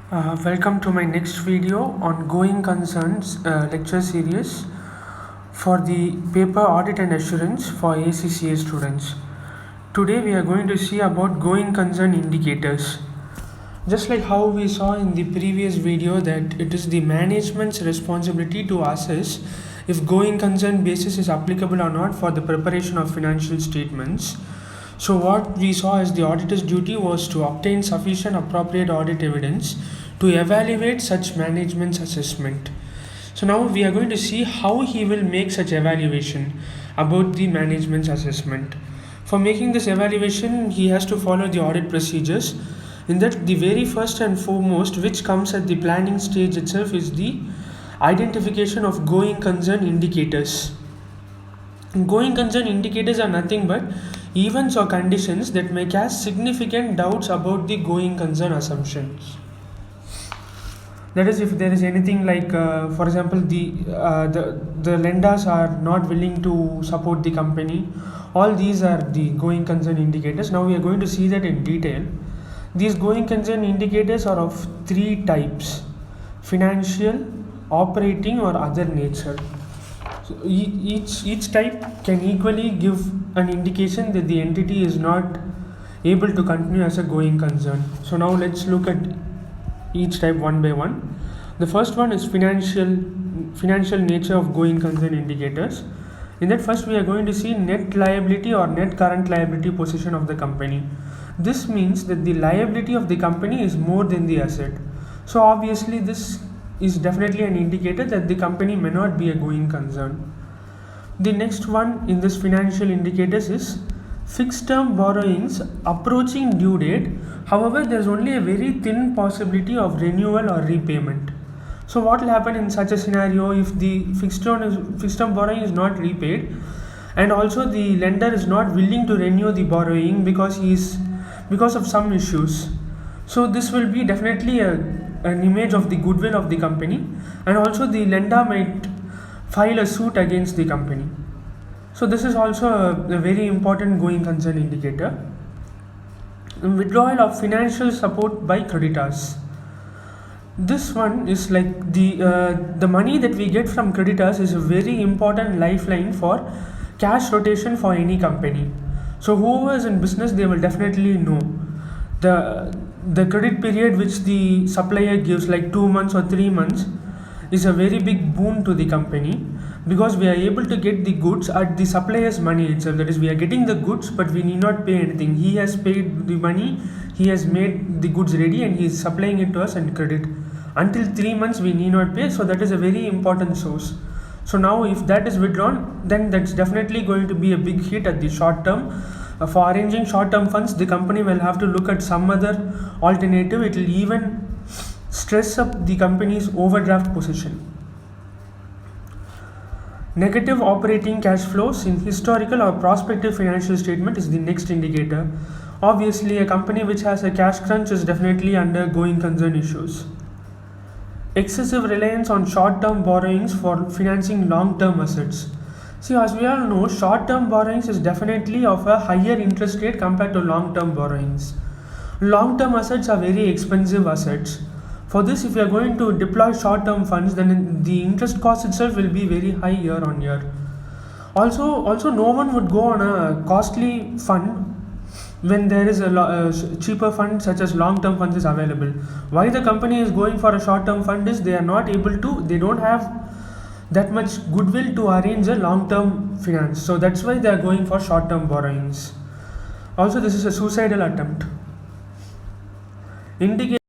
Welcome to my next video on going concerns lecture series for the paper audit and assurance for ACCA students. Today we are going to see about going concern indicators. Just like how we saw in the previous video that it is the management's responsibility to assess if going concern basis is applicable or not for the preparation of financial statements. So what we saw as the auditor's duty was to obtain sufficient appropriate audit evidence to evaluate such management's assessment. So now we are going to see how he will make such evaluation about the management's assessment. For making this evaluation, he has to follow the audit procedures. In that, the very first and foremost, which comes at the planning stage itself, is the identification of going concern indicators. Going concern indicators are nothing but events or conditions that may cast significant doubts about the going concern assumptions. That is, if there is anything like, for example, the lenders are not willing to support the company, all these are the going concern indicators. Now we are going to see that in detail. These going concern indicators are of three types: financial, operating, or other nature. So each type can equally give an indication that the entity is not able to continue as a going concern. So now let's look at each type one by one. The first one is financial nature of going concern indicators. In that, first we are going to see net liability or net current liability position of the company. This means that the liability of the company is more than the asset. So obviously this is definitely an indicator that the company may not be a going concern. The next one in this financial indicators is fixed term borrowings approaching due date. However, there is only a very thin possibility of renewal or repayment. So what will happen in such a scenario if the fixed term borrowing is not repaid, and also the lender is not willing to renew the borrowing because of some issues? So this will be definitely an image of the goodwill of the company, and also the lender might file a suit against the company. So this is also a very important going concern indicator. Withdrawal of financial support by creditors. This one is like the money that we get from creditors is a very important lifeline for cash rotation for any company. So whoever is in business, they will definitely know the credit period which the supplier gives, like 2 months or 3 months, is a very big boon to the company, because we are able to get the goods at the supplier's money itself. That is, we are getting the goods but we need not pay anything. He has paid the money, he has made the goods ready, and he is supplying it to us and credit. Until 3 months we need not pay, so that is a very important source. So now if that is withdrawn, then that's definitely going to be a big hit at the short term. For arranging short term funds, the company will have to look at some other alternative. It will even stress up the company's overdraft position. Negative operating cash flows in historical or prospective financial statement is the next indicator. Obviously, a company which has a cash crunch is definitely under going concern issues. Excessive reliance on short-term borrowings for financing long-term assets. See, as we all know, short-term borrowings is definitely of a higher interest rate compared to long-term borrowings. Long-term assets are very expensive assets. For this, if you are going to deploy short-term funds, then the interest cost itself will be very high year on year. Also, no one would go on a costly fund when there is a cheaper fund such as long-term funds is available. Why the company is going for a short-term fund is they don't have that much goodwill to arrange a long-term finance. So that's why they are going for short-term borrowings. Also, this is a suicidal attempt. Indicate